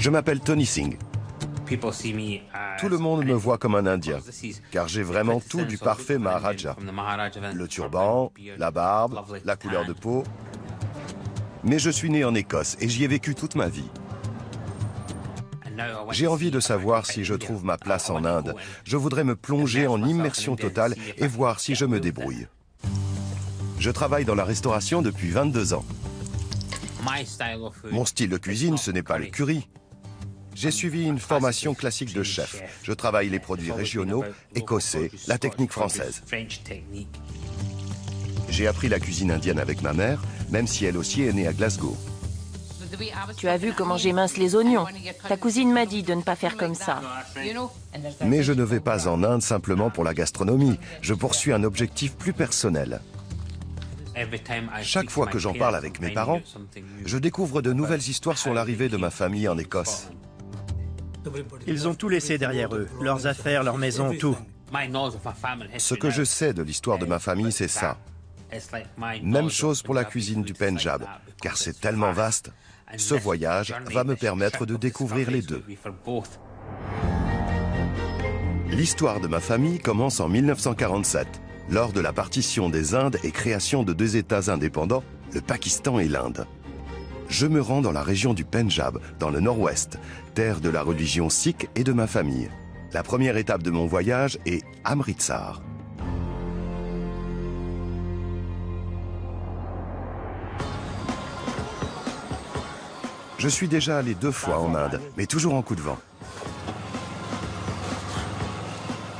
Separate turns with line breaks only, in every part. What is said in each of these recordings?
Je m'appelle Tony Singh. Tout le monde me voit comme un Indien, car j'ai vraiment tout du parfait Maharaja. Le turban, la barbe, la couleur de peau. Mais je suis né en Écosse et j'y ai vécu toute ma vie. J'ai envie de savoir si je trouve ma place en Inde. Je voudrais me plonger en immersion totale et voir si je me débrouille. Je travaille dans la restauration depuis 22 ans. Mon style de cuisine, ce n'est pas le curry. J'ai suivi une formation classique de chef. Je travaille les produits régionaux, écossais, la technique française. J'ai appris la cuisine indienne avec ma mère, même si elle aussi est née à Glasgow.
Tu as vu comment j'émince les oignons. Ta cousine m'a dit de ne pas faire comme ça.
Mais je ne vais pas en Inde simplement pour la gastronomie. Je poursuis un objectif plus personnel. Chaque fois que j'en parle avec mes parents, je découvre de nouvelles histoires sur l'arrivée de ma famille en Écosse.
Ils ont tout laissé derrière eux, leurs affaires, leur maison, tout.
Ce que je sais de l'histoire de ma famille, c'est ça. Même chose pour la cuisine du Pendjab, car c'est tellement vaste. Ce voyage va me permettre de découvrir les deux. L'histoire de ma famille commence en 1947, lors de la partition des Indes et création de deux États indépendants, le Pakistan et l'Inde. Je me rends dans la région du Pendjab, dans le nord-ouest, terre de la religion sikh et de ma famille. La première étape de mon voyage est Amritsar. Je suis déjà allé 2 fois en Inde, mais toujours en coup de vent.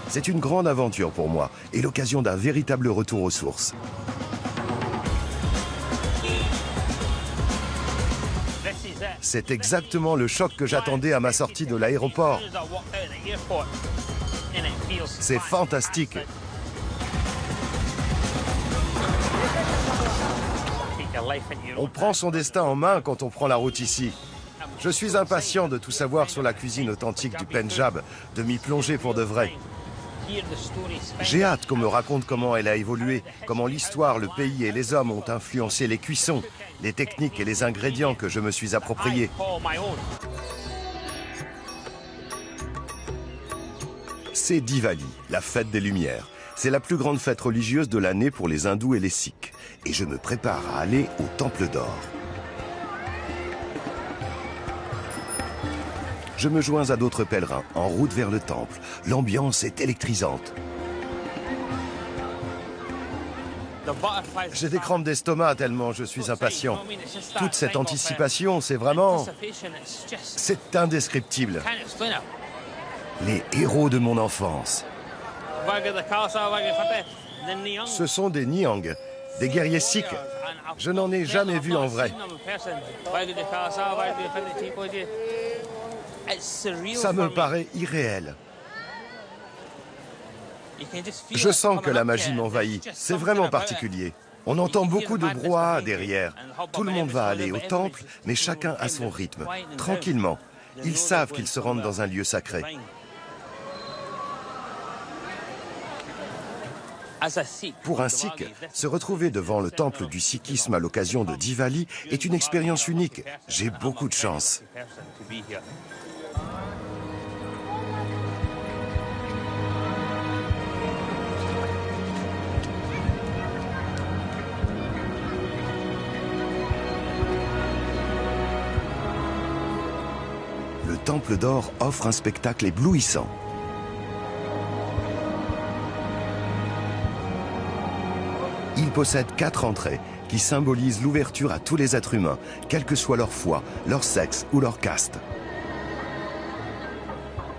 C'est une grande aventure pour moi et l'occasion d'un véritable retour aux sources. C'est exactement le choc que j'attendais à ma sortie de l'aéroport. C'est fantastique. On prend son destin en main quand on prend la route ici. Je suis impatient de tout savoir sur la cuisine authentique du Pendjab, de m'y plonger pour de vrai. J'ai hâte qu'on me raconte comment elle a évolué, comment l'histoire, le pays et les hommes ont influencé les cuissons, les techniques et les ingrédients que je me suis appropriés. C'est Diwali, la fête des Lumières. C'est la plus grande fête religieuse de l'année pour les hindous et les sikhs. Et je me prépare à aller au Temple d'Or. Je me joins à d'autres pèlerins, en route vers le temple. L'ambiance est électrisante. J'ai des crampes d'estomac tellement je suis impatient. Toute cette anticipation, c'est vraiment... c'est indescriptible. Les héros de mon enfance. Ce sont des Niang, des guerriers sikhs. Je n'en ai jamais vu en vrai. Ça me paraît irréel. Je sens que la magie m'envahit. C'est vraiment particulier. On entend beaucoup de brouhaha derrière. Tout le monde va aller au temple, mais chacun à son rythme, tranquillement. Ils savent qu'ils se rendent dans un lieu sacré. Pour un sikh, se retrouver devant le temple du sikhisme à l'occasion de Diwali est une expérience unique. J'ai beaucoup de chance. Le Temple d'Or offre un spectacle éblouissant. Il possède 4 entrées qui symbolisent l'ouverture à tous les êtres humains, quelle que soit leur foi, leur sexe ou leur caste.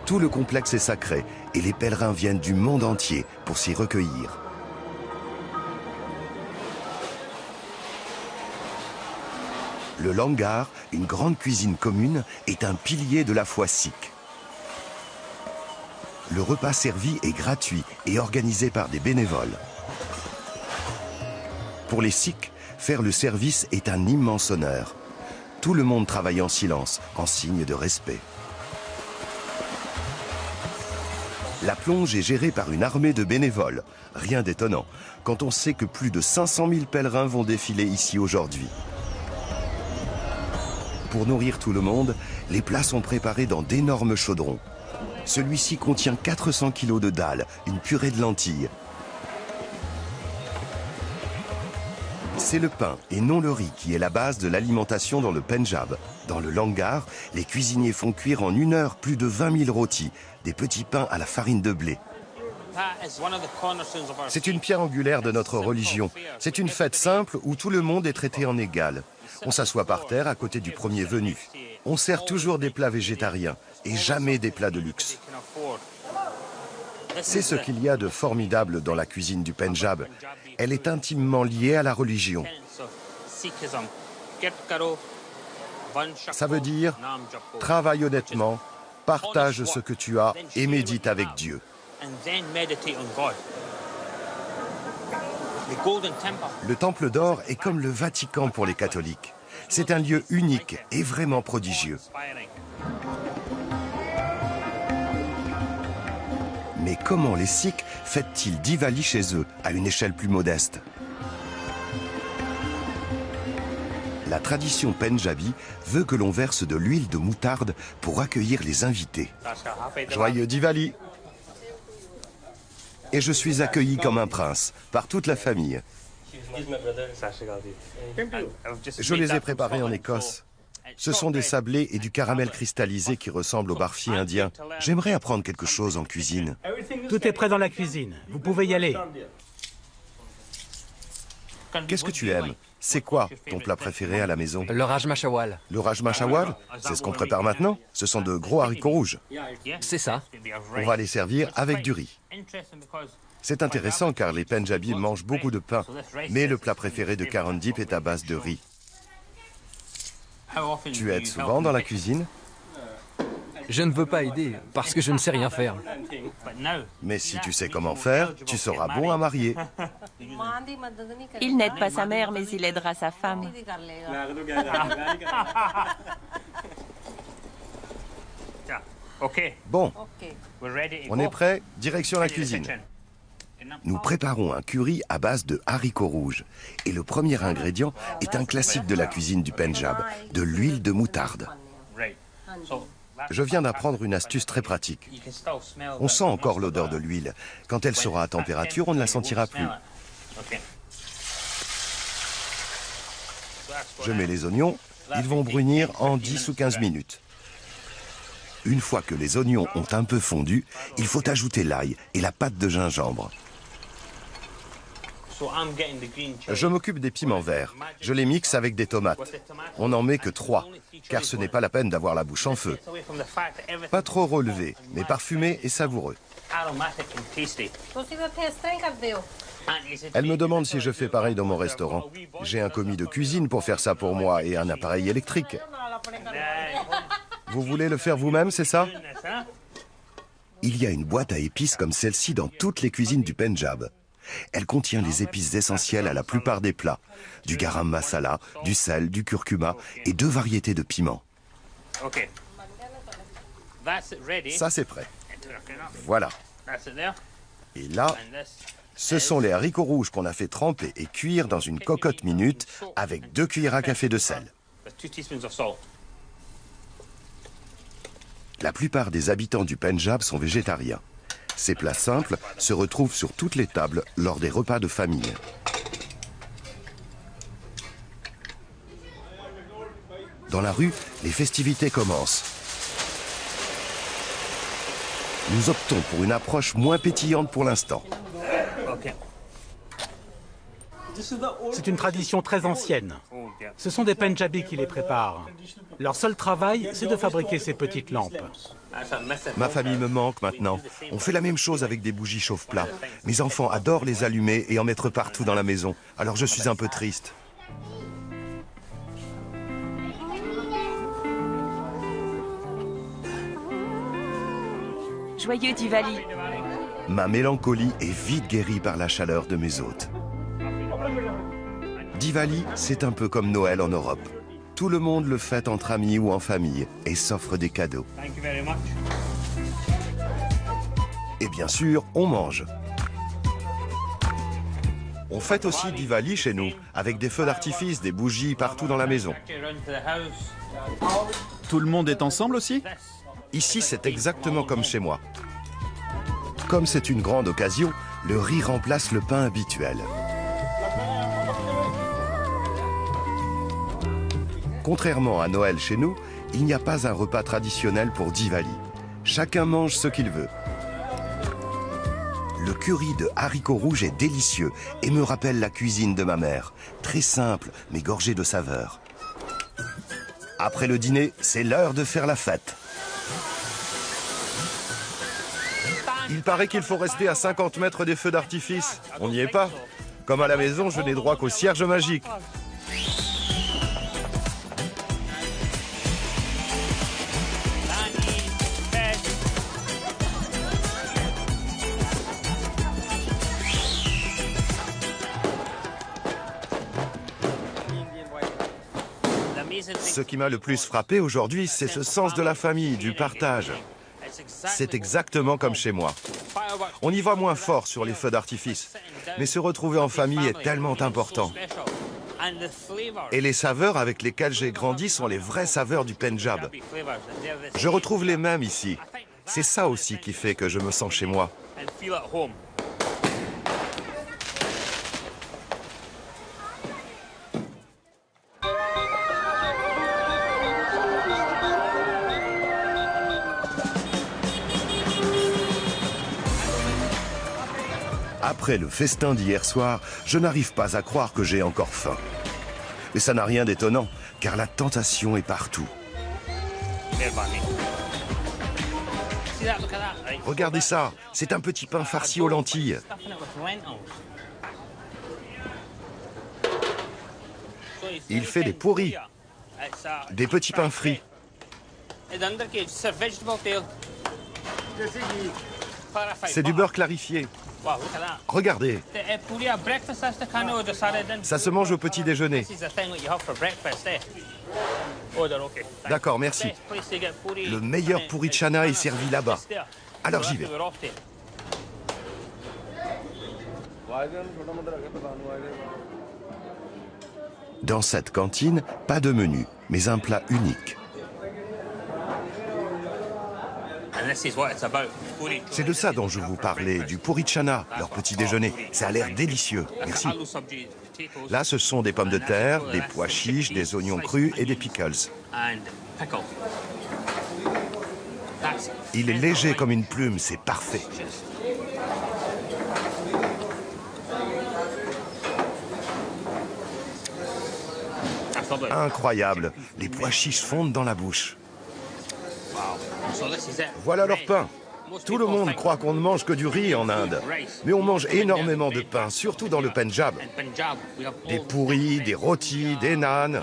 Tout le complexe est sacré et les pèlerins viennent du monde entier pour s'y recueillir. Le langar, une grande cuisine commune, est un pilier de la foi sikh. Le repas servi est gratuit et organisé par des bénévoles. Pour les sikhs, faire le service est un immense honneur. Tout le monde travaille en silence, en signe de respect. La plonge est gérée par une armée de bénévoles. Rien d'étonnant, quand on sait que plus de 500 000 pèlerins vont défiler ici aujourd'hui. Pour nourrir tout le monde, les plats sont préparés dans d'énormes chaudrons. Celui-ci contient 400 kg de dalles, une purée de lentilles. C'est le pain et non le riz qui est la base de l'alimentation dans le Pendjab. Dans le Langar, les cuisiniers font cuire en 1 heure plus de 20 000 rôtis, des petits pains à la farine de blé. C'est une pierre angulaire de notre religion. C'est une fête simple où tout le monde est traité en égal. On s'assoit par terre à côté du premier venu. On sert toujours des plats végétariens et jamais des plats de luxe. C'est ce qu'il y a de formidable dans la cuisine du Pendjab. Elle est intimement liée à la religion. Ça veut dire travaille honnêtement, partage ce que tu as et médite avec Dieu. Le Temple d'Or est comme le Vatican pour les catholiques. C'est un lieu unique et vraiment prodigieux. Mais comment les Sikhs fêtent-ils Diwali chez eux, à une échelle plus modeste? La tradition pendjabi veut que l'on verse de l'huile de moutarde pour accueillir les invités. Joyeux Diwali! Et je suis accueilli comme un prince, par toute la famille. Je les ai préparés en Écosse. Ce sont des sablés et du caramel cristallisé qui ressemblent au barfi indien. J'aimerais apprendre quelque chose en cuisine.
Tout est prêt dans la cuisine. Vous pouvez y aller.
Qu'est-ce que tu aimes? C'est quoi ton plat préféré à la maison?
Le rajma chawal.
Le rajma chawal? C'est ce qu'on prépare maintenant? Ce sont de gros haricots rouges.
C'est ça.
On va les servir avec du riz. C'est intéressant car les Pendjabis mangent beaucoup de pain, mais le plat préféré de Karandeep est à base de riz. Tu aides souvent dans la cuisine?
Je ne veux pas aider parce que je ne sais rien faire.
Mais si tu sais comment faire, tu seras bon à marier.
Il n'aide pas sa mère, mais il aidera sa femme.
Bon, on est prêt? Direction la cuisine. Nous préparons un curry à base de haricots rouges. Et le premier ingrédient est un classique de la cuisine du Pendjab, de l'huile de moutarde. Je viens d'apprendre une astuce très pratique. On sent encore l'odeur de l'huile. Quand elle sera à température, on ne la sentira plus. Je mets les oignons, ils vont brunir en 10 ou 15 minutes. Une fois que les oignons ont un peu fondu, il faut ajouter l'ail et la pâte de gingembre. Je m'occupe des piments verts. Je les mixe avec des tomates. On n'en met que 3, car ce n'est pas la peine d'avoir la bouche en feu. Pas trop relevé, mais parfumé et savoureux. Elle me demande si je fais pareil dans mon restaurant. J'ai un commis de cuisine pour faire ça pour moi et un appareil électrique. Vous voulez le faire vous-même, c'est ça? Il y a une boîte à épices comme celle-ci dans toutes les cuisines du Pendjab. Elle contient les épices essentielles à la plupart des plats. Du garam masala, du sel, du curcuma et 2 variétés de piments. Ça, c'est prêt. Voilà. Et là, ce sont les haricots rouges qu'on a fait tremper et cuire dans une cocotte minute avec 2 cuillères à café de sel. La plupart des habitants du Pendjab sont végétariens. Ces plats simples se retrouvent sur toutes les tables lors des repas de famille. Dans la rue, les festivités commencent. Nous optons pour une approche moins pétillante pour l'instant.
C'est une tradition très ancienne. Ce sont des Pendjabis qui les préparent. Leur seul travail, c'est de fabriquer ces petites lampes.
Ma famille me manque maintenant. On fait la même chose avec des bougies chauffe-plat. Mes enfants adorent les allumer et en mettre partout dans la maison. Alors je suis un peu triste.
Joyeux Diwali.
Ma mélancolie est vite guérie par la chaleur de mes hôtes. Diwali, c'est un peu comme Noël en Europe. Tout le monde le fête entre amis ou en famille et s'offre des cadeaux. Et bien sûr, on mange. On fête aussi Diwali chez nous, avec des feux d'artifice, des bougies partout dans la maison.
Tout le monde est ensemble aussi?
Ici, c'est exactement comme chez moi. Comme c'est une grande occasion, le riz remplace le pain habituel. Contrairement à Noël chez nous, il n'y a pas un repas traditionnel pour Diwali. Chacun mange ce qu'il veut. Le curry de haricots rouges est délicieux et me rappelle la cuisine de ma mère. Très simple, mais gorgée de saveur. Après le dîner, c'est l'heure de faire la fête. Il paraît qu'il faut rester à 50 mètres des feux d'artifice. On n'y est pas. Comme à la maison, je n'ai droit qu'au cierge magique. Ce qui m'a le plus frappé aujourd'hui, c'est ce sens de la famille, du partage. C'est exactement comme chez moi. On y va moins fort sur les feux d'artifice, mais se retrouver en famille est tellement important. Et les saveurs avec lesquelles j'ai grandi sont les vraies saveurs du Pendjab. Je retrouve les mêmes ici. C'est ça aussi qui fait que je me sens chez moi. Après le festin d'hier soir, je n'arrive pas à croire que j'ai encore faim. Mais ça n'a rien d'étonnant, car la tentation est partout. Regardez ça, c'est un petit pain farci aux lentilles. Il fait des pourris, des petits pains frits. C'est du beurre clarifié. Regardez. Ça se mange au petit déjeuner. D'accord, merci. Le meilleur puri chana est servi là-bas. Alors j'y vais. Dans cette cantine, pas de menu, mais un plat unique. C'est de ça dont je vous parlais, du puri chana, leur petit déjeuner. Ça a l'air délicieux. Merci. Là, ce sont des pommes de terre, des pois chiches, des oignons crus et des pickles. Il est léger comme une plume, c'est parfait. Incroyable, les pois chiches fondent dans la bouche. Voilà leur pain. Tout le monde croit qu'on ne mange que du riz en Inde. Mais on mange énormément de pain, surtout dans le Pendjab. Des pourris, des rôtis, des naans.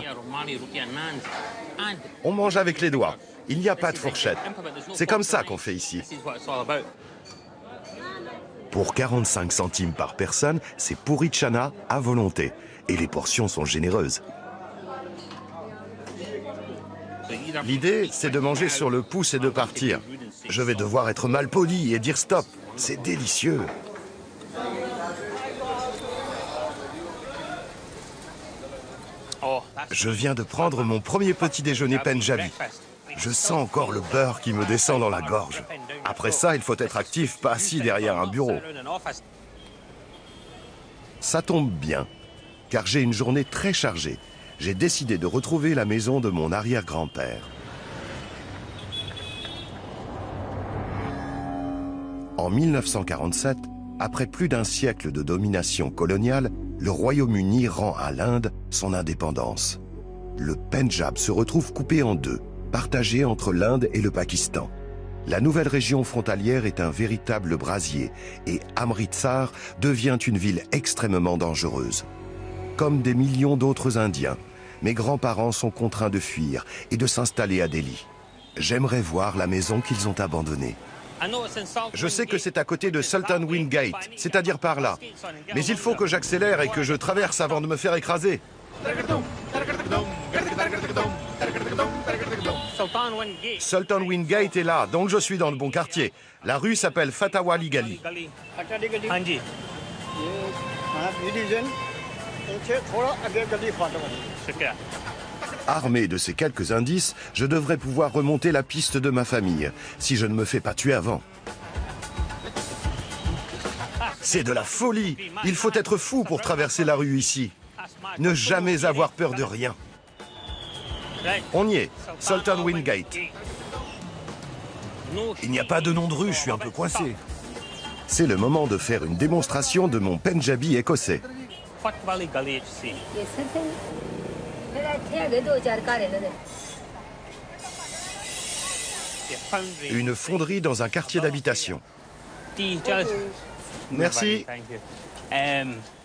On mange avec les doigts. Il n'y a pas de fourchette. C'est comme ça qu'on fait ici. Pour 45 centimes par personne, c'est puri chana à volonté. Et les portions sont généreuses. L'idée, c'est de manger sur le pouce et de partir. Je vais devoir être malpoli et dire stop. C'est délicieux. Je viens de prendre mon premier petit déjeuner pendjabi. Je sens encore le beurre qui me descend dans la gorge. Après ça, il faut être actif, pas assis derrière un bureau. Ça tombe bien, car j'ai une journée très chargée. J'ai décidé de retrouver la maison de mon arrière-grand-père. En 1947, après plus d'un siècle de domination coloniale, le Royaume-Uni rend à l'Inde son indépendance. Le Pendjab se retrouve coupé en deux, partagé entre l'Inde et le Pakistan. La nouvelle région frontalière est un véritable brasier et Amritsar devient une ville extrêmement dangereuse. Comme des millions d'autres Indiens, mes grands-parents sont contraints de fuir et de s'installer à Delhi. J'aimerais voir la maison qu'ils ont abandonnée. Je sais que c'est à côté de Sultan Wing Gate, c'est-à-dire par là. Mais il faut que j'accélère et que je traverse avant de me faire écraser. Sultan Wing Gate est là, donc je suis dans le bon quartier. La rue s'appelle Fatawali Gali. Armé de ces quelques indices, je devrais pouvoir remonter la piste de ma famille, si je ne me fais pas tuer avant. C'est de la folie! Il faut être fou pour traverser la rue ici. Ne jamais avoir peur de rien. On y est, Sultan Wingate.
Il n'y a pas de nom de rue, je suis un peu coincé.
C'est le moment de faire une démonstration de mon Pendjabi écossais. Une fonderie dans un quartier d'habitation. Merci.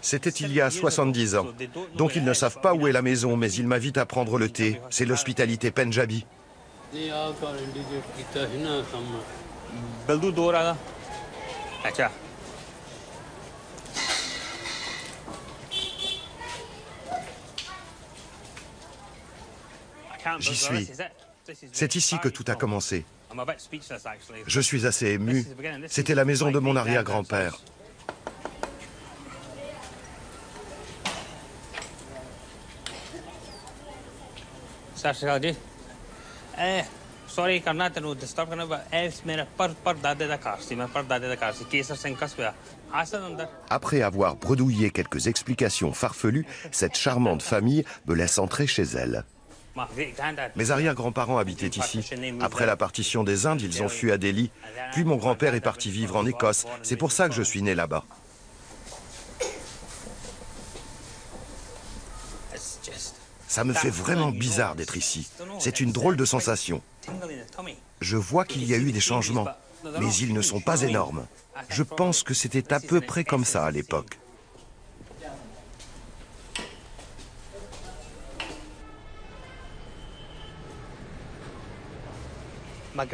C'était il y a 70 ans. Donc ils ne savent pas où est la maison, mais ils m'invitent à prendre le thé. C'est l'hospitalité Pendjabi. J'y suis. C'est ici que tout a commencé. Je suis assez ému. C'était la maison de mon arrière-grand-père. Après avoir bredouillé quelques explications farfelues, cette charmante famille me laisse entrer chez elle. Mes arrière-grands-parents habitaient ici. Après la partition des Indes, ils ont fui à Delhi. Puis mon grand-père est parti vivre en Écosse. C'est pour ça que je suis né là-bas. Ça me fait vraiment bizarre d'être ici. C'est une drôle de sensation. Je vois qu'il y a eu des changements, mais ils ne sont pas énormes. Je pense que c'était à peu près comme ça à l'époque.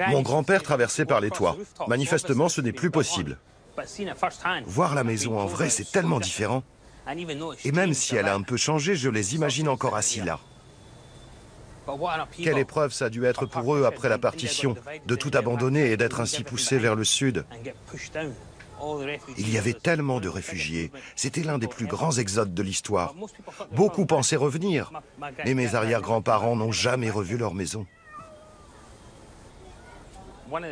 Mon grand-père traversait par les toits. Manifestement, ce n'est plus possible. Voir la maison en vrai, c'est tellement différent. Et même si elle a un peu changé, je les imagine encore assis là. Quelle épreuve ça a dû être pour eux après la partition, de tout abandonner et d'être ainsi poussés vers le sud. Il y avait tellement de réfugiés. C'était l'un des plus grands exodes de l'histoire. Beaucoup pensaient revenir, mais mes arrière-grands-parents n'ont jamais revu leur maison.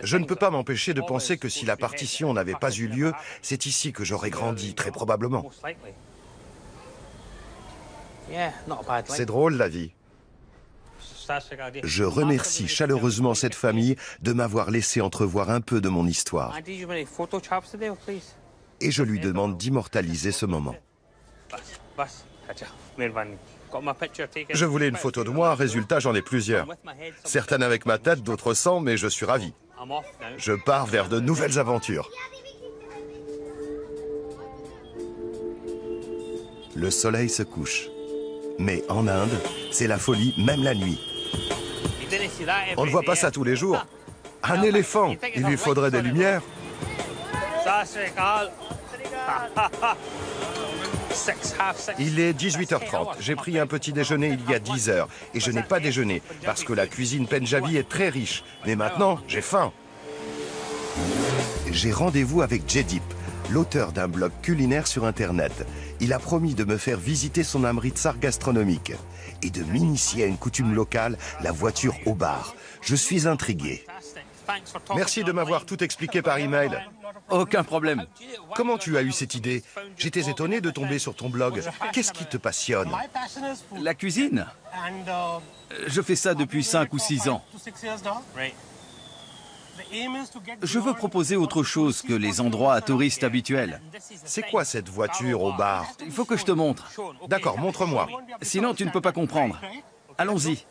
Je ne peux pas m'empêcher de penser que si la partition n'avait pas eu lieu, c'est ici que j'aurais grandi, très probablement. C'est drôle, la vie. Je remercie chaleureusement cette famille de m'avoir laissé entrevoir un peu de mon histoire. Et je lui demande d'immortaliser ce moment. Je voulais une photo de moi, résultat, j'en ai plusieurs. Certaines avec ma tête, d'autres sans, mais je suis ravi. Je pars vers de nouvelles aventures. Le soleil se couche. Mais en Inde, c'est la folie, même la nuit. On ne voit pas ça tous les jours. Un éléphant, il lui faudrait des lumières. Il est 18h30. J'ai pris un petit déjeuner il y a 10 heures. Et je n'ai pas déjeuné, parce que la cuisine Pendjabi est très riche. Mais maintenant, j'ai faim. J'ai rendez-vous avec Jaideep, l'auteur d'un blog culinaire sur Internet. Il a promis de me faire visiter son amritsar gastronomique et de m'initier à une coutume locale, la voiture au bar. Je suis intrigué. Merci de m'avoir tout expliqué par email.
Aucun problème.
Comment tu as eu cette idée? J'étais étonné de tomber sur ton blog. Qu'est-ce qui te passionne?
La cuisine? Je fais ça depuis 5 ou 6 ans. Je veux proposer autre chose que les endroits à touristes habituels.
C'est quoi cette voiture au bar?
Il faut que je te montre.
D'accord, montre-moi.
Sinon, tu ne peux pas comprendre. Allons-y.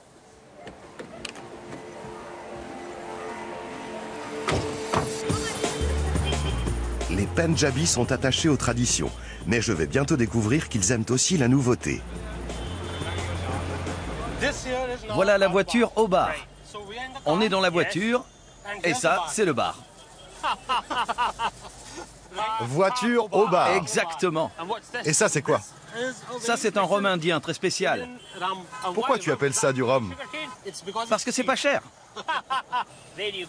Les Pendjabis sont attachés aux traditions, mais je vais bientôt découvrir qu'ils aiment aussi la nouveauté.
Voilà la voiture au bar. On est dans la voiture et ça, c'est le bar.
Voiture au bar.
Exactement.
Et ça, c'est quoi?
Ça, c'est un rhum indien très spécial.
Pourquoi tu appelles ça du rhum?
Parce que c'est pas cher.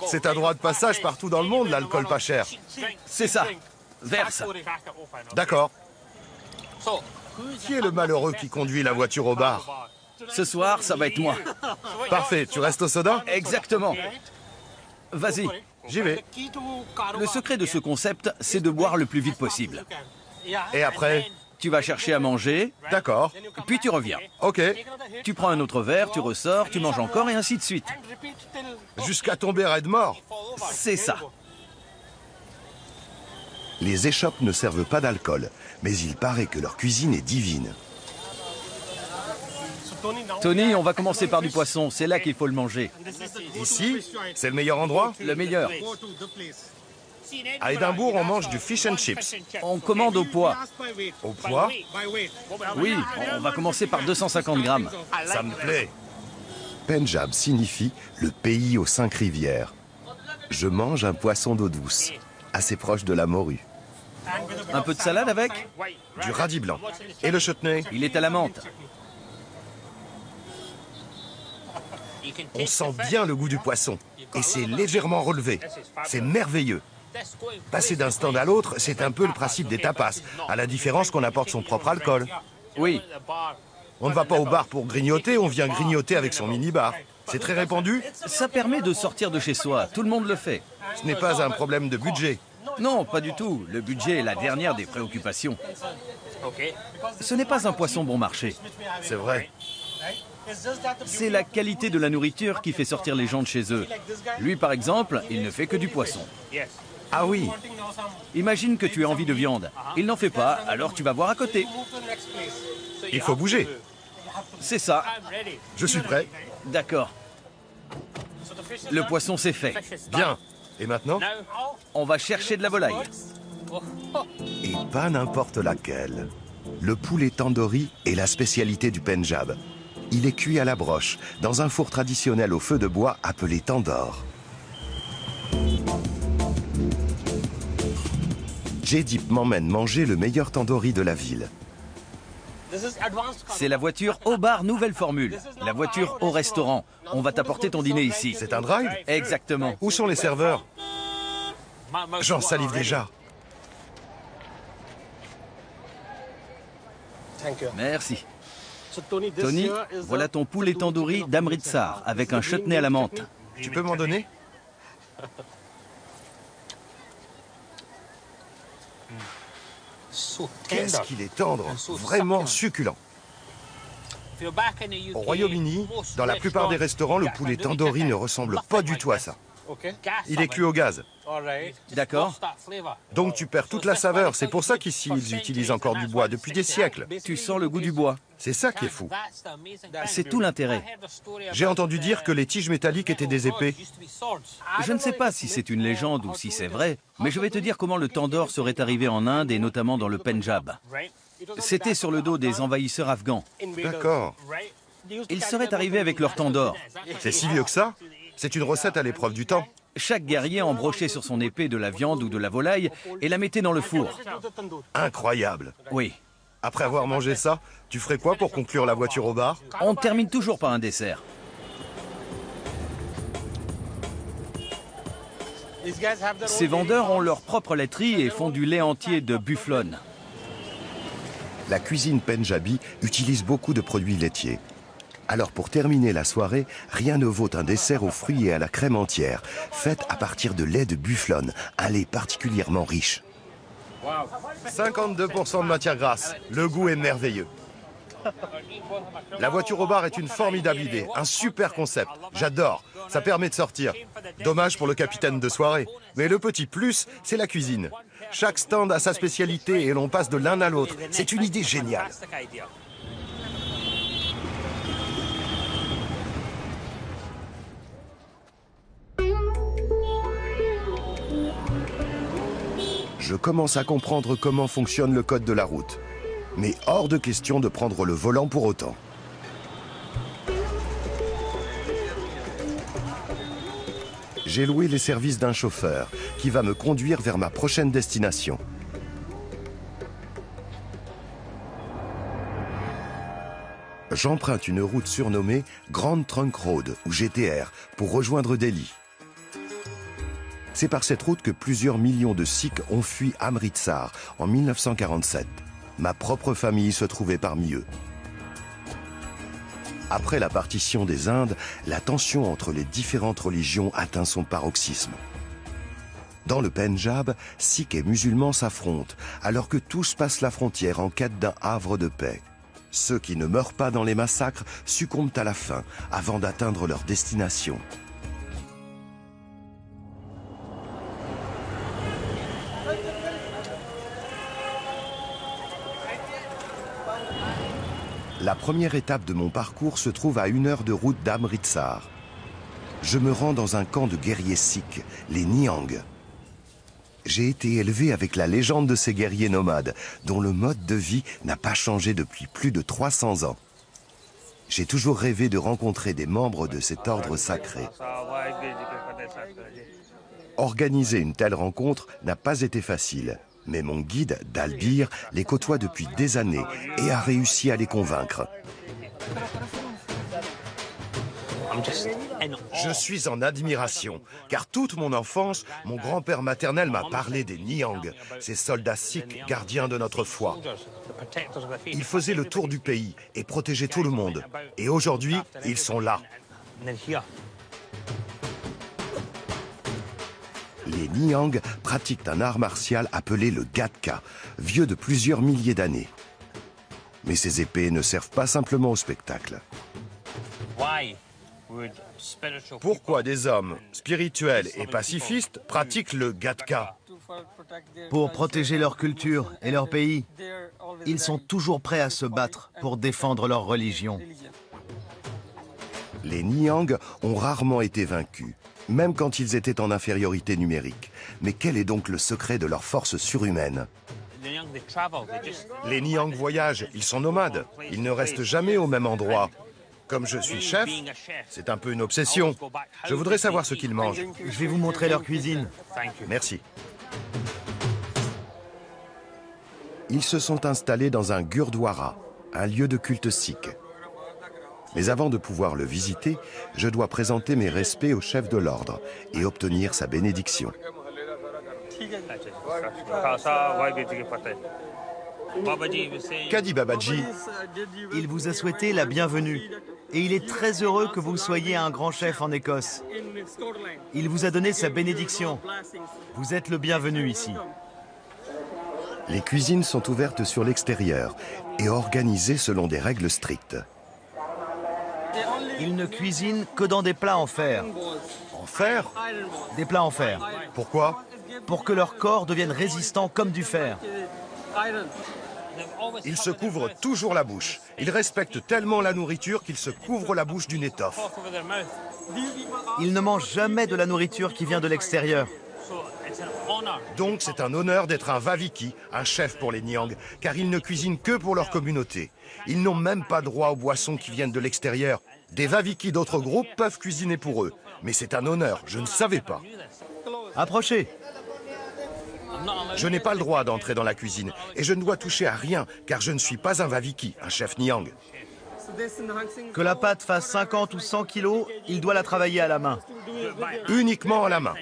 C'est un droit de passage partout dans le monde, l'alcool pas cher.
C'est ça. Verse.
D'accord. Qui est le malheureux qui conduit la voiture au bar?
Ce soir, ça va être moi.
Parfait, tu restes au soda?
Exactement. Vas-y.
J'y vais.
Le secret de ce concept, c'est de boire le plus vite possible.
Et après?
Tu vas chercher à manger,
D'accord.
puis tu reviens.
Ok.
Tu prends un autre verre, tu ressors, tu manges encore et ainsi de suite.
Jusqu'à tomber raide mort.
C'est ça.
Les échoppes ne servent pas d'alcool, mais il paraît que leur cuisine est divine.
Tony, on va commencer par du poisson, c'est là qu'il faut le manger.
Ici, c'est le meilleur endroit?
Le meilleur.
À Édimbourg, on mange du fish and chips.
On commande au poids.
Au poids?
Oui, on va commencer par 250 grammes.
Ça me plaît. Pendjab signifie le pays aux 5 rivières. Je mange un poisson d'eau douce, assez proche de la morue.
Un peu de salade avec?
Du radis blanc. Et le chutney?
Il est à la menthe.
On sent bien le goût du poisson. Et c'est légèrement relevé. C'est merveilleux. Passer d'un stand à l'autre, c'est un peu le principe des tapas, à la différence qu'on apporte son propre alcool.
Oui,
On ne va pas au bar pour grignoter, on vient grignoter avec son mini-bar. C'est très répandu?
ça permet de sortir de chez soi. Tout le monde le fait.
Ce n'est pas un problème de budget.
Non, pas du tout. Le budget est la dernière des préoccupations. Ce n'est pas un poisson bon marché.
C'est vrai.
C'est la qualité de la nourriture qui fait sortir les gens de chez eux. Lui, par exemple, il ne fait que du poisson.
Ah oui,
Imagine que tu as envie de viande. Il n'en fait pas, alors tu vas voir à côté.
il faut bouger.
C'est ça.
Je suis prêt.
D'accord. Le poisson, c'est fait.
Bien. Et maintenant?
On va chercher de la volaille.
Et pas n'importe laquelle. Le poulet tandoori est la spécialité du Pendjab. Il est cuit à la broche, dans un four traditionnel au feu de bois appelé tandoor. Jaydeep m'emmène manger le meilleur tandoori de la ville.
C'est la voiture au bar nouvelle formule. La voiture au restaurant. On va t'apporter ton dîner ici.
C'est un drive?
Exactement.
Où sont les serveurs? J'en salive déjà.
Merci. Tony, voilà ton poulet tandoori d'Amritsar avec un chutney à la menthe.
Tu peux m'en donner? Qu'est-ce qu'il est tendre, vraiment succulent. Au Royaume-Uni, dans la plupart des restaurants, le poulet tandoori ne ressemble pas du tout à ça. Il est cuit au gaz.
D'accord.
Donc tu perds toute la saveur. C'est pour ça qu'ici, ils utilisent encore du bois depuis des siècles.
Tu sens le goût du bois.
C'est ça qui est fou.
C'est tout l'intérêt.
J'ai entendu dire que les tiges métalliques étaient des épées.
Je ne sais pas si c'est une légende ou si c'est vrai, mais je vais te dire comment le tandoor serait arrivé en Inde et notamment dans le Pendjab. C'était sur le dos des envahisseurs afghans.
D'accord.
Ils seraient arrivés avec leur tandoor.
C'est si vieux que ça? C'est une recette à l'épreuve du temps.
Chaque guerrier embrochait sur son épée de la viande ou de la volaille et la mettait dans le four.
Incroyable.
Oui.
Après avoir mangé ça, tu ferais quoi pour conclure la voiture au bar?
On termine toujours par un dessert. Ces vendeurs ont leur propre laiterie et font du lait entier de bufflone.
La cuisine pendjabi utilise beaucoup de produits laitiers. Alors pour terminer la soirée, rien ne vaut un dessert aux fruits et à la crème entière, faite à partir de lait de bufflone, un lait particulièrement riche. 52% de matière grasse, le goût est merveilleux. La voiture au bar est une formidable idée, un super concept, j'adore, ça permet de sortir. Dommage pour le capitaine de soirée, mais le petit plus, c'est la cuisine. Chaque stand a sa spécialité et l'on passe de l'un à l'autre, c'est une idée géniale. Je commence à comprendre comment fonctionne le code de la route. Mais hors de question de prendre le volant pour autant. J'ai loué les services d'un chauffeur qui va me conduire vers ma prochaine destination. J'emprunte une route surnommée Grand Trunk Road ou GTR pour rejoindre Delhi. C'est par cette route que plusieurs millions de Sikhs ont fui Amritsar en 1947. Ma propre famille se trouvait parmi eux. Après la partition des Indes, la tension entre les différentes religions atteint son paroxysme. Dans le Pendjab, Sikhs et musulmans s'affrontent, alors que tous passent la frontière en quête d'un havre de paix. Ceux qui ne meurent pas dans les massacres succombent à la faim, avant d'atteindre leur destination. La première étape de mon parcours se trouve à 1 heure de route d'Amritsar. Je me rends dans un camp de guerriers sikhs, les Nihangs. J'ai été élevé avec la légende de ces guerriers nomades, dont le mode de vie n'a pas changé depuis plus de 300 ans. J'ai toujours rêvé de rencontrer des membres de cet ordre sacré. Organiser une telle rencontre n'a pas été facile, mais mon guide, Dalbir, les côtoie depuis des années et a réussi à les convaincre. Je suis en admiration, car toute mon enfance, mon grand-père maternel m'a parlé des Nihangs, ces soldats sikhs gardiens de notre foi. Ils faisaient le tour du pays et protégeaient tout le monde. Et aujourd'hui, ils sont là. Les Nihangs pratiquent un art martial appelé le Gadka, vieux de plusieurs milliers d'années. Mais ces épées ne servent pas simplement au spectacle. Pourquoi des hommes spirituels et pacifistes pratiquent le Gadka?
Pour protéger leur culture et leur pays, ils sont toujours prêts à se battre pour défendre leur religion.
Les Nihangs ont rarement été vaincus, même quand ils étaient en infériorité numérique. Mais quel est donc le secret de leur force surhumaine? Les Nihangs voyagent, ils sont nomades, ils ne restent jamais au même endroit. Comme je suis chef, c'est un peu une obsession. Je voudrais savoir ce qu'ils mangent.
Je vais vous montrer leur cuisine.
Merci. Ils se sont installés dans un gurdwara, un lieu de culte sikh. Mais avant de pouvoir le visiter, je dois présenter mes respects au chef de l'ordre et obtenir sa bénédiction. Qu'a dit Babaji?
Il vous a souhaité la bienvenue et il est très heureux que vous soyez un grand chef en Écosse. Il vous a donné sa bénédiction. Vous êtes le bienvenu ici.
Les cuisines sont ouvertes sur l'extérieur et organisées selon des règles strictes.
Ils ne cuisinent que dans des plats en fer.
En fer?
Des plats en fer.
Pourquoi?
Pour que leur corps devienne résistant comme du fer.
Ils se couvrent toujours la bouche. Ils respectent tellement la nourriture qu'ils se couvrent la bouche d'une étoffe.
Ils ne mangent jamais de la nourriture qui vient de l'extérieur.
Donc c'est un honneur d'être un Vaviki, un chef pour les Nihangs, car ils ne cuisinent que pour leur communauté. Ils n'ont même pas droit aux boissons qui viennent de l'extérieur. Des Vaviki d'autres groupes peuvent cuisiner pour eux. Mais c'est un honneur, je ne savais pas.
Approchez.
Je n'ai pas le droit d'entrer dans la cuisine et je ne dois toucher à rien car je ne suis pas un Vaviki, un chef Nihang.
Que la pâte fasse 50 ou 100 kilos, il doit la travailler à la main.
Uniquement à la main.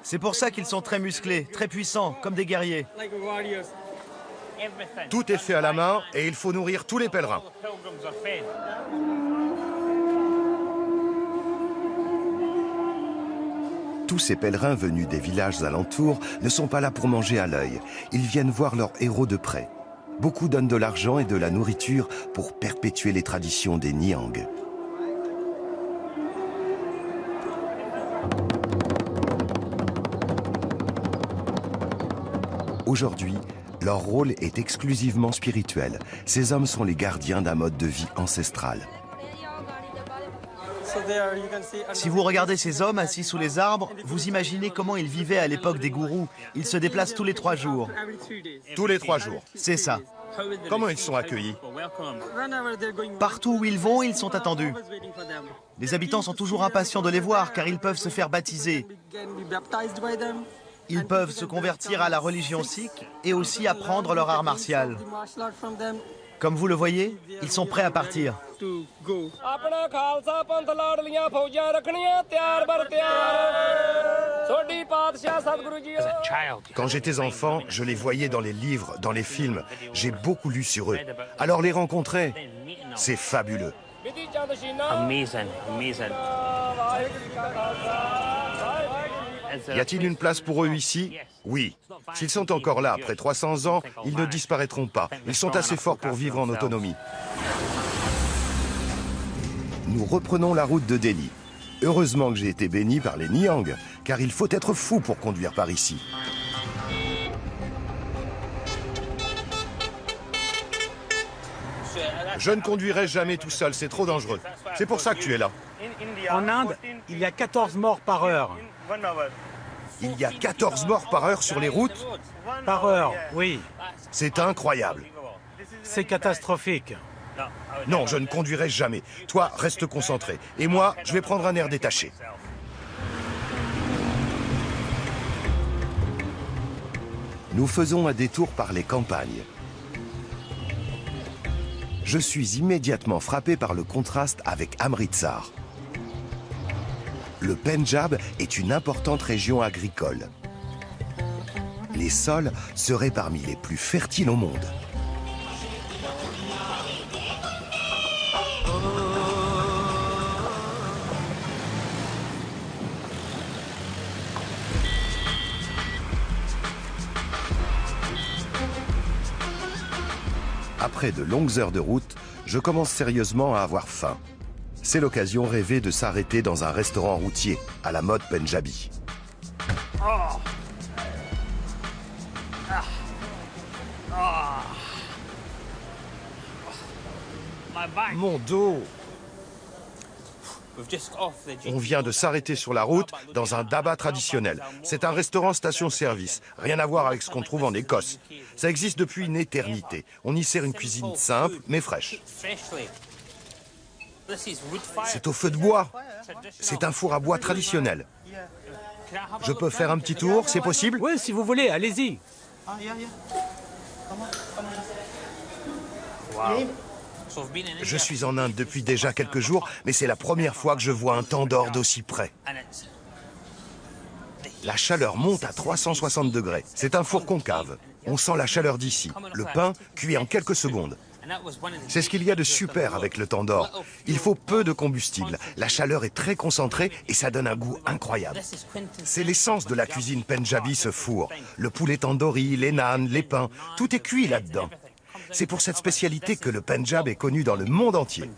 C'est pour ça qu'ils sont très musclés, très puissants, comme des guerriers.
Tout est fait à la main et il faut nourrir tous les pèlerins. Tous ces pèlerins venus des villages alentours ne sont pas là pour manger à l'œil. Ils viennent voir leurs héros de près. Beaucoup donnent de l'argent et de la nourriture pour perpétuer les traditions des Nihang. Aujourd'hui, leur rôle est exclusivement spirituel. Ces hommes sont les gardiens d'un mode de vie ancestral.
Si vous regardez ces hommes assis sous les arbres, vous imaginez comment ils vivaient à l'époque des gourous. Ils se déplacent tous les 3 jours.
Tous les 3 jours.
C'est ça.
Comment ils sont accueillis?
Partout où ils vont, ils sont attendus. Les habitants sont toujours impatients de les voir car ils peuvent se faire baptiser. Ils peuvent se convertir à la religion sikh et aussi apprendre leur art martial. Comme vous le voyez, ils sont prêts à partir.
Quand j'étais enfant, je les voyais dans les livres, dans les films. J'ai beaucoup lu sur eux. Alors les rencontrer, c'est fabuleux. Y a-t-il une place pour eux ici? Oui. S'ils sont encore là après 300 ans, ils ne disparaîtront pas. Ils sont assez forts pour vivre en autonomie. Nous reprenons la route de Delhi. Heureusement que j'ai été béni par les Niang, car il faut être fou pour conduire par ici. Je ne conduirai jamais tout seul, c'est trop dangereux. C'est pour ça que tu es là.
En Inde, il y a 14 morts par heure.
Il y a 14 morts par heure sur les routes?
Par heure, oui.
C'est incroyable.
C'est catastrophique.
Non, je ne conduirai jamais. Toi, reste concentré. Et moi, je vais prendre un air détaché. Nous faisons un détour par les campagnes. Je suis immédiatement frappé par le contraste avec Amritsar. Le Pendjab est une importante région agricole. Les sols seraient parmi les plus fertiles au monde. Après de longues heures de route, je commence sérieusement à avoir faim. C'est l'occasion rêvée de s'arrêter dans un restaurant routier, à la mode Pendjabi. Mon dos! On vient de s'arrêter sur la route dans un dhaba traditionnel. C'est un restaurant station-service. Rien à voir avec ce qu'on trouve en Écosse. Ça existe depuis une éternité. On y sert une cuisine simple, mais fraîche. C'est au feu de bois. C'est un four à bois traditionnel. Je peux faire un petit tour, c'est possible?
Oui, si vous voulez, allez-y.
Je suis en Inde depuis déjà quelques jours, mais c'est la première fois que je vois un tandoor d'aussi près. La chaleur monte à 360 degrés. C'est un four concave. On sent la chaleur d'ici. Le pain cuit en quelques secondes. C'est ce qu'il y a de super avec le tandoor. Il faut peu de combustible. La chaleur est très concentrée et ça donne un goût incroyable. C'est l'essence de la cuisine pendjabi, ce four. Le poulet tandoori, les naans, les pains, tout est cuit là-dedans. C'est pour cette spécialité que le Pendjab est connu dans le monde entier.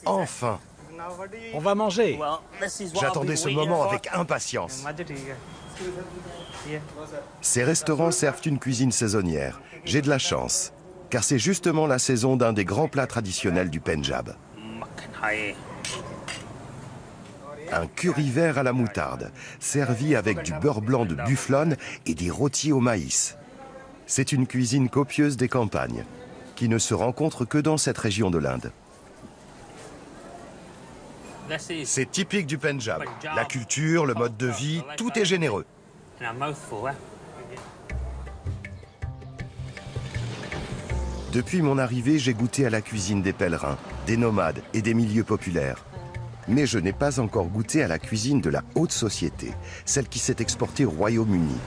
Enfin!
On va manger.
J'attendais ce moment avec impatience. Ces restaurants servent une cuisine saisonnière. J'ai de la chance, car c'est justement la saison d'un des grands plats traditionnels du Pendjab. Un curry vert à la moutarde, servi avec du beurre blanc de bufflone et des rôtis au maïs. C'est une cuisine copieuse des campagnes, qui ne se rencontre que dans cette région de l'Inde. C'est typique du Pendjab. La culture, le mode de vie, tout est généreux. Depuis mon arrivée, j'ai goûté à la cuisine des pèlerins, des nomades et des milieux populaires. Mais je n'ai pas encore goûté à la cuisine de la haute société, celle qui s'est exportée au Royaume-Uni.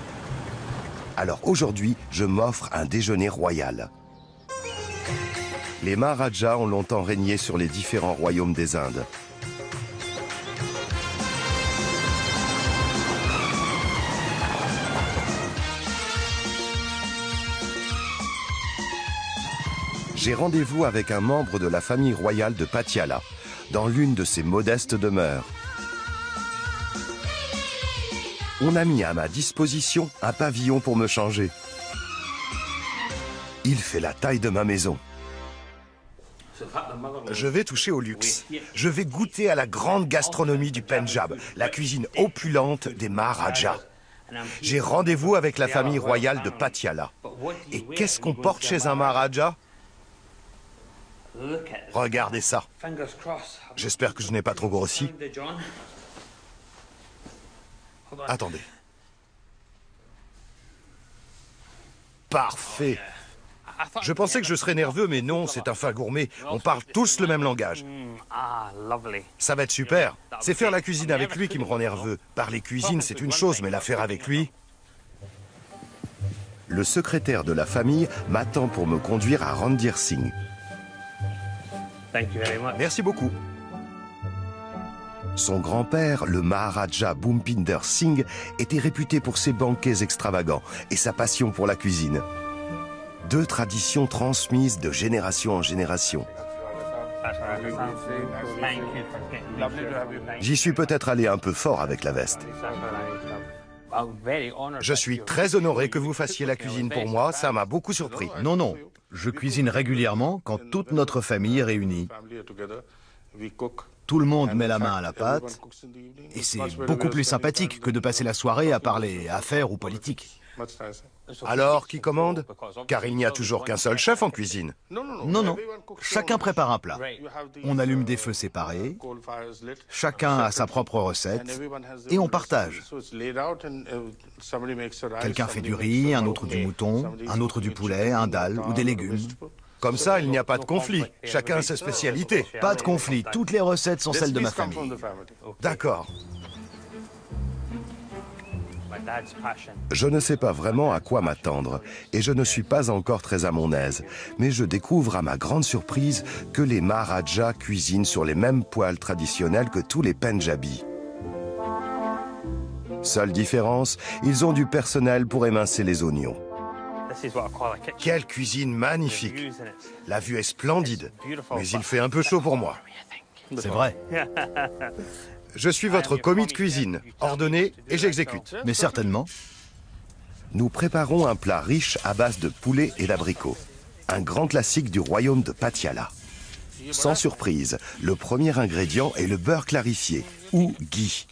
Alors aujourd'hui, je m'offre un déjeuner royal. Les Maharajas ont longtemps régné sur les différents royaumes des Indes. J'ai rendez-vous avec un membre de la famille royale de Patiala, dans l'une de ses modestes demeures. On a mis à ma disposition un pavillon pour me changer. Il fait la taille de ma maison. Je vais toucher au luxe. Je vais goûter à la grande gastronomie du Pendjab, la cuisine opulente des Maharajas. J'ai rendez-vous avec la famille royale de Patiala. Et qu'est-ce qu'on porte chez un Maharaja? Regardez ça. J'espère que je n'ai pas trop grossi. Attendez. Parfait. Je pensais que je serais nerveux, mais non, c'est un fin gourmet. On parle tous le même langage. Ça va être super. C'est faire la cuisine avec lui qui me rend nerveux. Parler cuisine, c'est une chose, mais la faire avec lui... Le secrétaire de la famille m'attend pour me conduire à Randir Singh. Merci beaucoup. Son grand-père, le Maharaja Bhumpinder Singh, était réputé pour ses banquets extravagants et sa passion pour la cuisine. Deux traditions transmises de génération en génération. J'y suis peut-être allé un peu fort avec la veste. Je suis très honoré que vous fassiez la cuisine pour moi, ça m'a beaucoup surpris.
Non, non, je cuisine régulièrement quand toute notre famille est réunie. Tout le monde met la main à la pâte et c'est beaucoup plus sympathique que de passer la soirée à parler affaires ou politique.
Alors, qui commande? Car il n'y a toujours qu'un seul chef en cuisine.
Non, non, chacun prépare un plat. On allume des feux séparés, chacun a sa propre recette et on partage. Quelqu'un fait du riz, un autre du mouton, un autre du poulet, un dalle ou des légumes.
Comme ça, il n'y a pas de conflit. Chacun a sa spécialité.
Pas de conflit, toutes les recettes sont celles de ma famille.
D'accord. Je ne sais pas vraiment à quoi m'attendre et je ne suis pas encore très à mon aise. Mais je découvre à ma grande surprise que les Maharajas cuisinent sur les mêmes poêles traditionnelles que tous les Pendjabis. Seule différence, ils ont du personnel pour émincer les oignons. Quelle cuisine magnifique! La vue est splendide, mais il fait un peu chaud pour moi.
C'est vrai.
Je suis votre commis de cuisine. Ordonnez et j'exécute.
Mais certainement.
Nous préparons un plat riche à base de poulet et d'abricots. Un grand classique du royaume de Patiala. Sans surprise, le premier ingrédient est le beurre clarifié, ou ghee.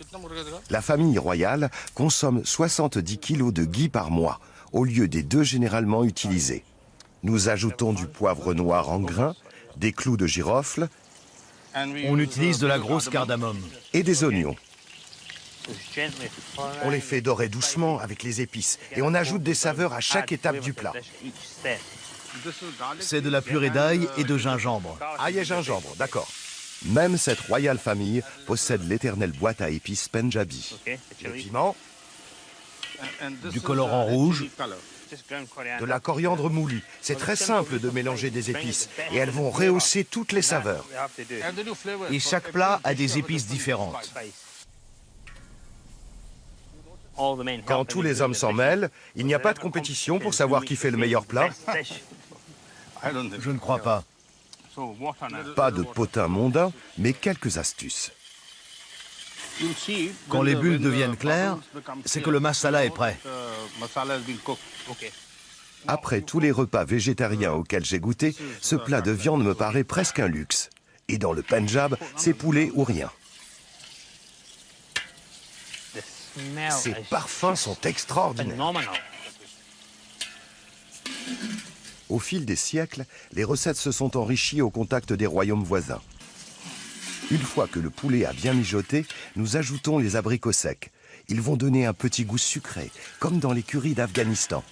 La famille royale consomme 70 kilos de ghee par mois, au lieu des 2 généralement utilisés. Nous ajoutons du poivre noir en grains, des clous de girofle,
On utilise de la grosse cardamome.
Et des oignons. On les fait dorer doucement avec les épices et on ajoute des saveurs à chaque étape du plat.
C'est de la purée d'ail et de gingembre.
Ail et gingembre, d'accord. Même cette royale famille possède l'éternelle boîte à épices Pendjabi. Le piment,
Du colorant rouge,
de la coriandre moulue. C'est très simple de mélanger des épices et elles vont rehausser toutes les saveurs.
et chaque plat a des épices différentes.
Quand tous les hommes s'en mêlent, il n'y a pas de compétition pour savoir qui fait le meilleur plat.
Je ne crois pas.
Pas de potin mondain, mais quelques astuces.
Quand les bulles deviennent claires, c'est que le masala est prêt.
Après tous les repas végétariens auxquels j'ai goûté, ce plat de viande me paraît presque un luxe. Et dans le Pendjab, c'est poulet ou rien. Ces parfums sont extraordinaires. Au fil des siècles, les recettes se sont enrichies au contact des royaumes voisins. Une fois que le poulet a bien mijoté, nous ajoutons les abricots secs. Ils vont donner un petit goût sucré, comme dans les currys d'Afghanistan.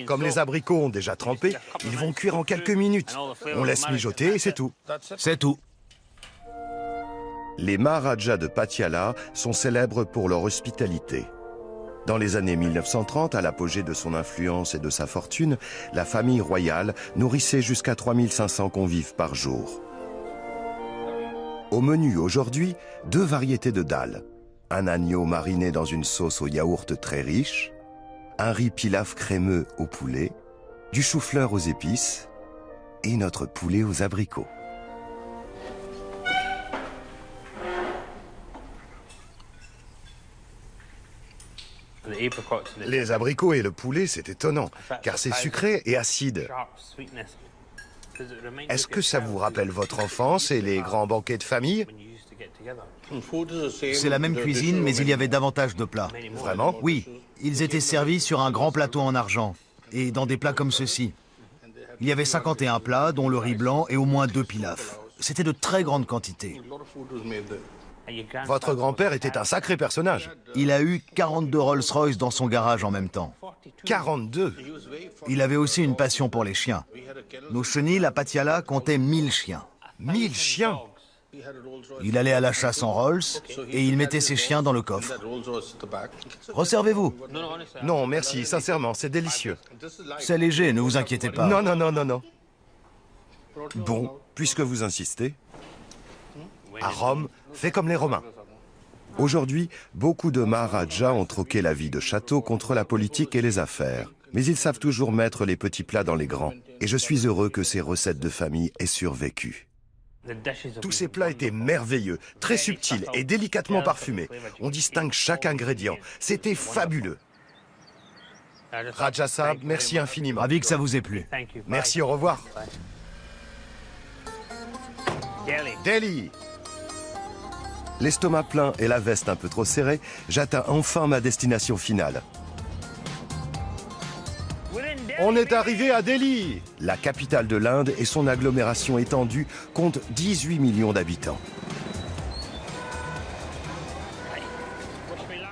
Comme les abricots ont déjà trempé, ils vont cuire en quelques minutes. On laisse mijoter et c'est tout.
C'est tout.
Les Maharajas de Patiala sont célèbres pour leur hospitalité. Dans les années 1930, à l'apogée de son influence et de sa fortune, la famille royale nourrissait jusqu'à 3500 convives par jour. Au menu aujourd'hui, 2 variétés de dalles. Un agneau mariné dans une sauce au yaourt très riche, un riz pilaf crémeux au poulet, du chou-fleur aux épices et notre poulet aux abricots. Les abricots et le poulet, c'est étonnant, car c'est sucré et acide. Est-ce que ça vous rappelle votre enfance et les grands banquets de famille?
C'est la même cuisine, mais il y avait davantage de plats.
Vraiment?
Oui, ils étaient servis sur un grand plateau en argent, et dans des plats comme ceci. Il y avait 51 plats, dont le riz blanc et au moins 2 pilafs. C'était de très grandes quantités.
Votre grand-père était un sacré personnage.
Il a eu 42 Rolls-Royce dans son garage en même temps.
42.
Il avait aussi une passion pour les chiens. Nos chenilles à Patiala comptaient 1000 chiens.
1000 chiens.
Il allait à la chasse en Rolls et il mettait ses chiens dans le coffre. Resservez-vous.
Non, merci, sincèrement, c'est délicieux.
C'est léger, ne vous inquiétez pas.
Non, non, non, non, non. Bon, puisque vous insistez, à Rome, fais comme les Romains. Aujourd'hui, beaucoup de Maharajas ont troqué la vie de château contre la politique et les affaires. Mais ils savent toujours mettre les petits plats dans les grands. Et je suis heureux que ces recettes de famille aient survécu. Tous ces plats étaient merveilleux, très subtils et délicatement parfumés. On distingue chaque ingrédient. C'était fabuleux. Raja Sahab, merci infiniment.
Ravi que ça vous ait plu.
Merci, au revoir. Delhi. L'estomac plein et la veste un peu trop serrée, j'atteins enfin ma destination finale. On est arrivé à Delhi. La capitale de l'Inde et son agglomération étendue comptent 18 millions d'habitants.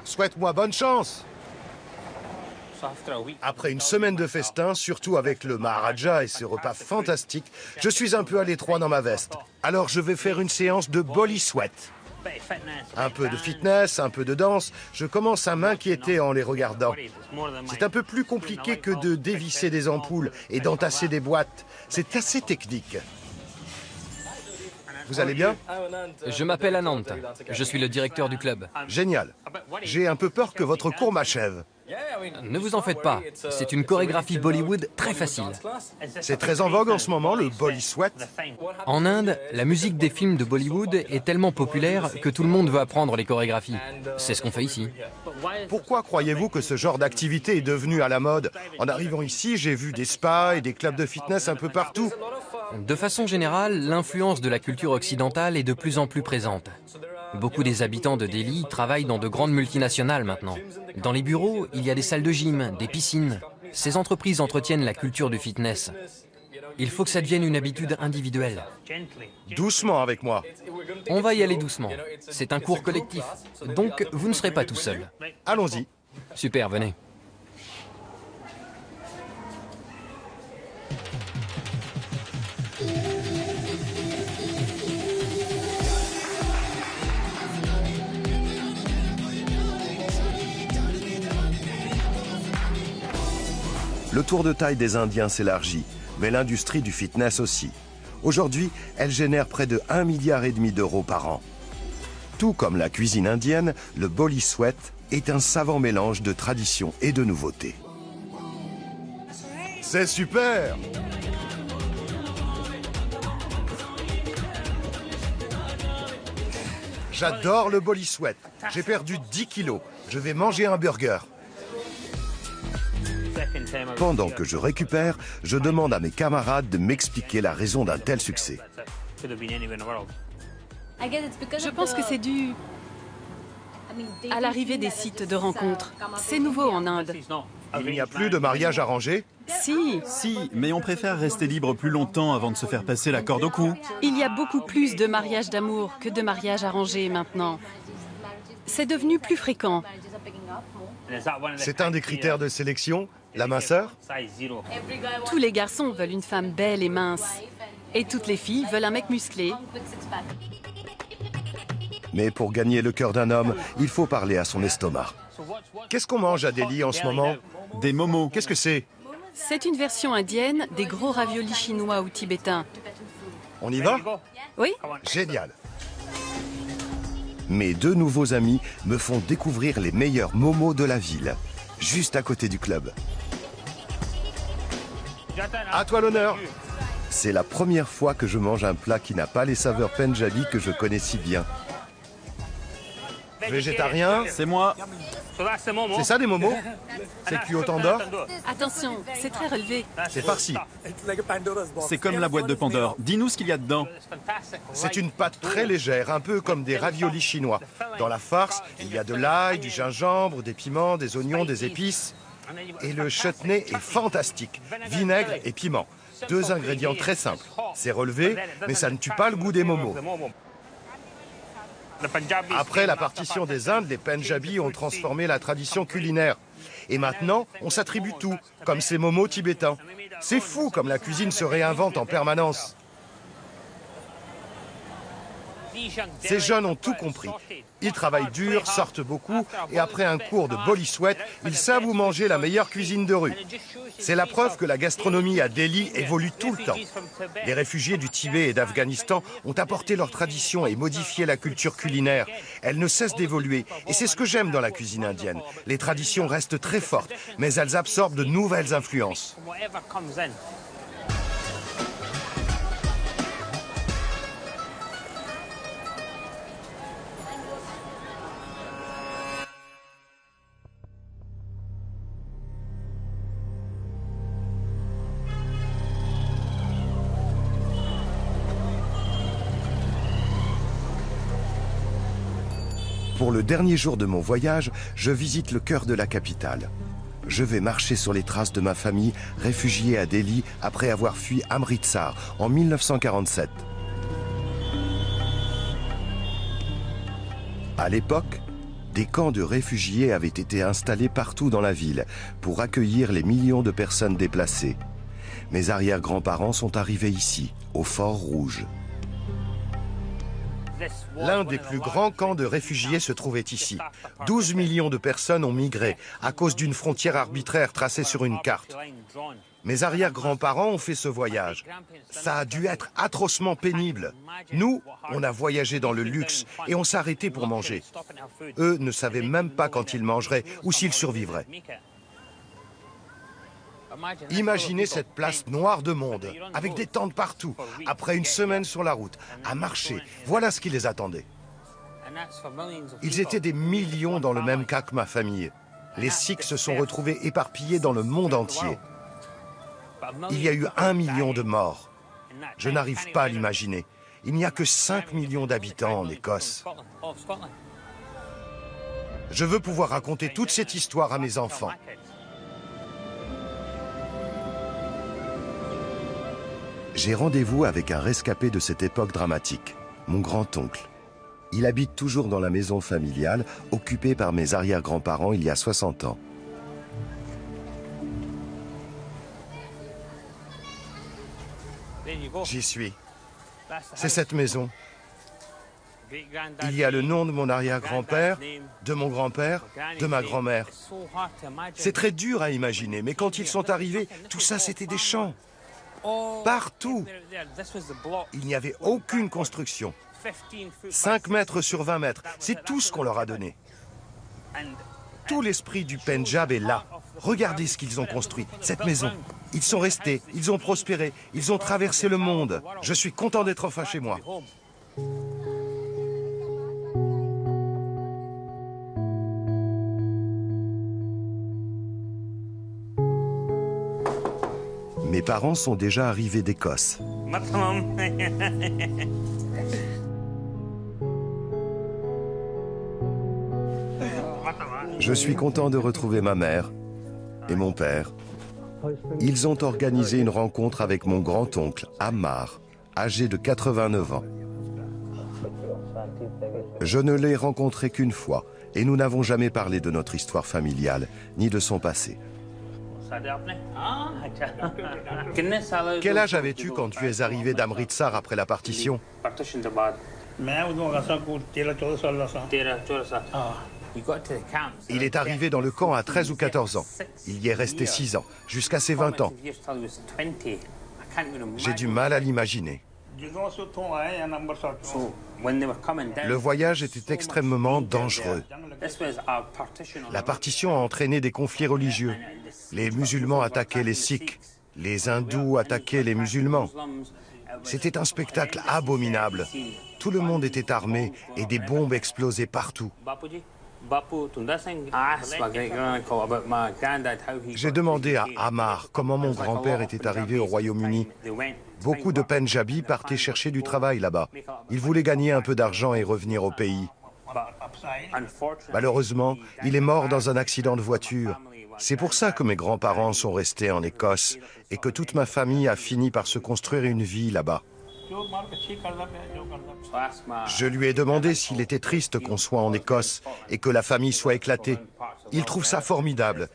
Souhaite-moi bonne chance. Après une semaine de festin, surtout avec le Maharaja et ses repas fantastiques, je suis un peu à l'étroit dans ma veste. Alors je vais faire une séance de body sweat. Un peu de fitness, un peu de danse. Je commence à m'inquiéter en les regardant. C'est un peu plus compliqué que de dévisser des ampoules et d'entasser des boîtes. C'est assez technique. Vous allez bien?
Je m'appelle Anant. Je suis le directeur du club.
Génial. J'ai un peu peur que votre cours m'achève.
Ne vous en faites pas. C'est une chorégraphie Bollywood très facile.
C'est très en vogue en ce moment, le body sweat.
En Inde, la musique des films de Bollywood est tellement populaire que tout le monde veut apprendre les chorégraphies. C'est ce qu'on fait ici.
Pourquoi croyez-vous que ce genre d'activité est devenu à la mode? En arrivant ici, j'ai vu des spas et des clubs de fitness un peu partout.
De façon générale, l'influence de la culture occidentale est de plus en plus présente. Beaucoup des habitants de Delhi travaillent dans de grandes multinationales maintenant. Dans les bureaux, il y a des salles de gym, des piscines. Ces entreprises entretiennent la culture du fitness. Il faut que ça devienne une habitude individuelle.
Doucement avec moi.
On va y aller doucement. C'est un cours collectif. Donc, vous ne serez pas tout seul.
Allons-y.
Super, venez.
Le tour de taille des Indiens s'élargit, mais l'industrie du fitness aussi. Aujourd'hui, elle génère près de 1,5 milliard d'euros par an. Tout comme la cuisine indienne, le body sweat est un savant mélange de tradition et de nouveautés. C'est super! J'adore le body sweat. J'ai perdu 10 kilos. Je vais manger un burger. Pendant que je récupère, je demande à mes camarades de m'expliquer la raison d'un tel succès.
Je pense que c'est dû à l'arrivée des sites de rencontres. C'est nouveau en Inde.
Il n'y a plus de mariage arrangé?
Si, mais on préfère rester libre plus longtemps avant de se faire passer la corde au cou.
Il y a beaucoup plus de mariages d'amour que de mariages arrangés maintenant. C'est devenu plus fréquent.
C'est un des critères de sélection, la minceur?
Tous les garçons veulent une femme belle et mince. Et toutes les filles veulent un mec musclé.
Mais pour gagner le cœur d'un homme, il faut parler à son estomac. Qu'est-ce qu'on mange à Delhi en ce moment?
Des momos.
Qu'est-ce que c'est?
C'est une version indienne des gros raviolis chinois ou tibétains.
On y va?
Oui?
Génial. Mes deux nouveaux amis me font découvrir les meilleurs momos de la ville, juste à côté du club. À toi l'honneur. C'est la première fois que je mange un plat qui n'a pas les saveurs punjabi que je connais si bien. Végétarien?
C'est moi.
C'est ça des momos? C'est cuit au tandoor?
Attention, c'est très relevé.
C'est farci.
C'est comme la boîte de Pandore. Dis-nous ce qu'il y a dedans.
C'est une pâte très légère, un peu comme des raviolis chinois. Dans la farce, il y a de l'ail, du gingembre, des piments, des oignons, des épices. Et le chutney est fantastique. Vinaigre et piment. Deux ingrédients très simples. C'est relevé, mais ça ne tue pas le goût des momos. Après la partition des Indes, les Pendjabis ont transformé la tradition culinaire. Et maintenant, on s'attribue tout, comme ces momos tibétains. C'est fou comme la cuisine se réinvente en permanence. Ces jeunes ont tout compris. Ils travaillent dur, sortent beaucoup, et après un cours de boli-sweat, ils savent où manger la meilleure cuisine de rue. C'est la preuve que la gastronomie à Delhi évolue tout le temps. Les réfugiés du Tibet et d'Afghanistan ont apporté leur tradition et modifié la culture culinaire. Elle ne cesse d'évoluer, et c'est ce que j'aime dans la cuisine indienne. Les traditions restent très fortes, mais elles absorbent de nouvelles influences. Pour le dernier jour de mon voyage, je visite le cœur de la capitale. Je vais marcher sur les traces de ma famille réfugiée à Delhi après avoir fui Amritsar en 1947. À l'époque, des camps de réfugiés avaient été installés partout dans la ville pour accueillir les millions de personnes déplacées. Mes arrière-grands-parents sont arrivés ici, au Fort Rouge. L'un des plus grands camps de réfugiés se trouvait ici. 12 millions de personnes ont migré à cause d'une frontière arbitraire tracée sur une carte. Mes arrière-grands-parents ont fait ce voyage. Ça a dû être atrocement pénible. Nous, on a voyagé dans le luxe et on s'arrêtait pour manger. Eux ne savaient même pas quand ils mangeraient ou s'ils survivraient. Imaginez cette place noire de monde, avec des tentes partout, après une semaine sur la route, à marcher. Voilà ce qui les attendait. Ils étaient des millions dans le même cas que ma famille. Les Sikhs se sont retrouvés éparpillés dans le monde entier. Il y a eu 1 million de morts. Je n'arrive pas à l'imaginer. Il n'y a que 5 millions d'habitants en Écosse. Je veux pouvoir raconter toute cette histoire à mes enfants. J'ai rendez-vous avec un rescapé de cette époque dramatique, mon grand-oncle. Il habite toujours dans la maison familiale, occupée par mes arrière-grands-parents il y a 60 ans. J'y suis. C'est cette maison. Il y a le nom de mon arrière-grand-père, de mon grand-père, de ma grand-mère. C'est très dur à imaginer, mais quand ils sont arrivés, tout ça c'était des champs. Partout. Il n'y avait aucune construction. 5 mètres sur 20 mètres, c'est tout ce qu'on leur a donné. Tout l'esprit du Pendjab est là. Regardez ce qu'ils ont construit, cette maison. Ils sont restés, ils ont prospéré, ils ont traversé le monde. Je suis content d'être enfin chez moi. Mes parents sont déjà arrivés d'Écosse. Je suis content de retrouver ma mère et mon père. Ils ont organisé une rencontre avec mon grand-oncle, Ammar, âgé de 89 ans. Je ne l'ai rencontré qu'une fois et nous n'avons jamais parlé de notre histoire familiale, ni de son passé. Quel âge avais-tu quand tu es arrivé d'Amritsar après la partition? Il est arrivé dans le camp à 13 ou 14 ans. Il y est resté 6 ans, jusqu'à ses 20 ans. J'ai du mal à l'imaginer. Le voyage était extrêmement dangereux. La partition a entraîné des conflits religieux. Les musulmans attaquaient les Sikhs, les hindous attaquaient les musulmans. C'était un spectacle abominable. Tout le monde était armé et des bombes explosaient partout. J'ai demandé à Ammar comment mon grand-père était arrivé au Royaume-Uni. Beaucoup de Pendjabis partaient chercher du travail là-bas. Ils voulaient gagner un peu d'argent et revenir au pays. Malheureusement, il est mort dans un accident de voiture. C'est pour ça que mes grands-parents sont restés en Écosse et que toute ma famille a fini par se construire une vie là-bas. Je lui ai demandé s'il était triste qu'on soit en Écosse et que la famille soit éclatée. Il trouve ça formidable.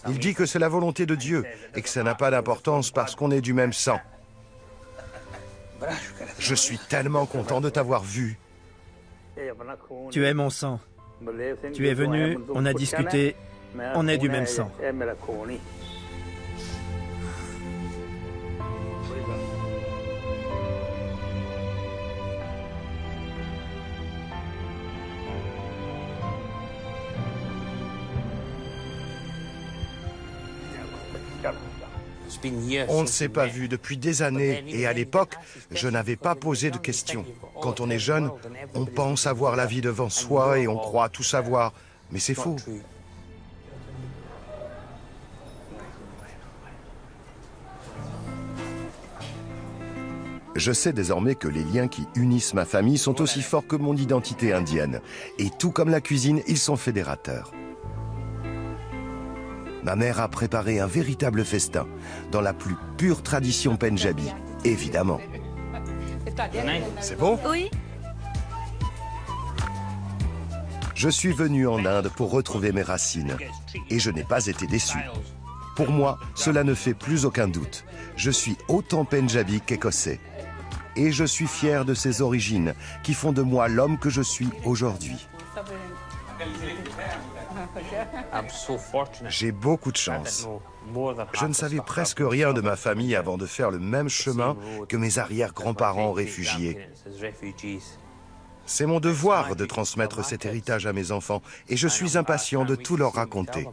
Il dit que c'est la volonté de Dieu et que ça n'a pas d'importance parce qu'on est du même sang. Je suis tellement content de t'avoir vu.
Tu es mon sang. Tu es venu, on a discuté, on est du même sang.
On ne s'est pas vu depuis des années et à l'époque, je n'avais pas posé de questions. Quand on est jeune, on pense avoir la vie devant soi et on croit tout savoir, mais c'est faux. Je sais désormais que les liens qui unissent ma famille sont aussi forts que mon identité indienne. Et tout comme la cuisine, ils sont fédérateurs. Ma mère a préparé un véritable festin, dans la plus pure tradition pendjabi, évidemment. C'est bon?
Oui.
Je suis venu en Inde pour retrouver mes racines, et je n'ai pas été déçu. Pour moi, cela ne fait plus aucun doute. Je suis autant pendjabi qu'écossais. Et je suis fier de ces origines qui font de moi l'homme que je suis aujourd'hui. J'ai beaucoup de chance. Je ne savais presque rien de ma famille avant de faire le même chemin que mes arrière-grands-parents réfugiés. C'est mon devoir de transmettre cet héritage à mes enfants et je suis impatient de tout leur raconter.